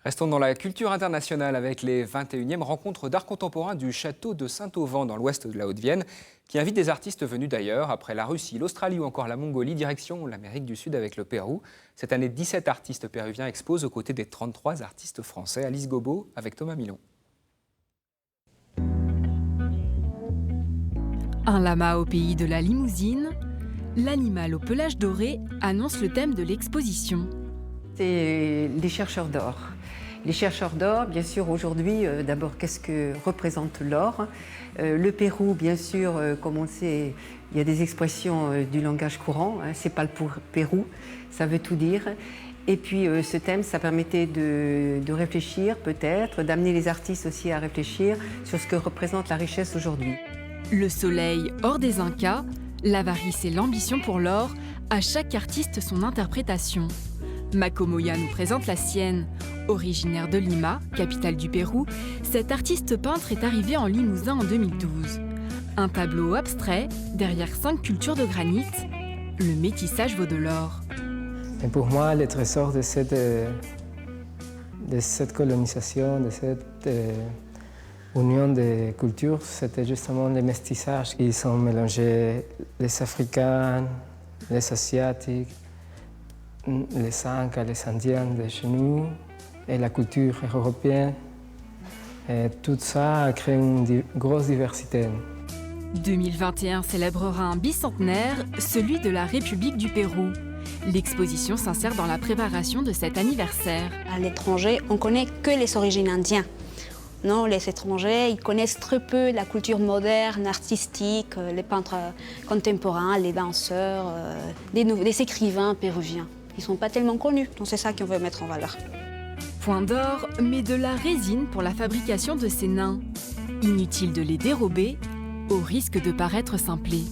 Restons dans la culture internationale avec les 21e rencontres d'art contemporain du château de Saint-Auvent dans l'ouest de la Haute-Vienne, qui invite des artistes venus d'ailleurs, après la Russie, l'Australie ou encore la Mongolie, direction l'Amérique du Sud avec le Pérou. Cette année, 17 artistes péruviens exposent aux côtés des 33 artistes français. Alice Gobo avec Thomas Milon. Un lama au pays de la limousine, l'animal au pelage doré annonce le thème de l'exposition. C'est les chercheurs d'or. Les chercheurs d'or, bien sûr, aujourd'hui, d'abord, qu'est-ce que représente l'or? Le Pérou, bien sûr, comme on le sait, il y a des expressions du langage courant, hein, c'est pas le Pérou, ça veut tout dire. Et puis ce thème, ça permettait de réfléchir peut-être, d'amener les artistes aussi à réfléchir sur ce que représente la richesse aujourd'hui. Le soleil hors des Incas, l'avarice et l'ambition pour l'or, à chaque artiste son interprétation. Mako Moya nous présente la sienne. Originaire de Lima, capitale du Pérou, cet artiste peintre est arrivé en Limousin en 2012. Un tableau abstrait, derrière 5 cultures de granit, le métissage vaut de l'or. Et pour moi, le trésor de cette colonisation, de cette union de cultures, c'était justement le métissage. Ils ont mélangé les Africains, les Asiatiques, les Incas, les Indiens de chez nous et la culture européenne. Et tout ça a créé une grosse diversité. 2021 célébrera un bicentenaire, celui de la République du Pérou. L'exposition s'insère dans la préparation de cet anniversaire. À l'étranger, on ne connaît que les origines indiennes. Non, les étrangers, ils connaissent très peu la culture moderne, artistique, les peintres contemporains, les danseurs, des écrivains péruviens. Ils ne sont pas tellement connus, donc c'est ça qu'on veut mettre en valeur. Point d'or, mais de la résine pour la fabrication de ces nains. Inutile de les dérober, au risque de paraître simplés.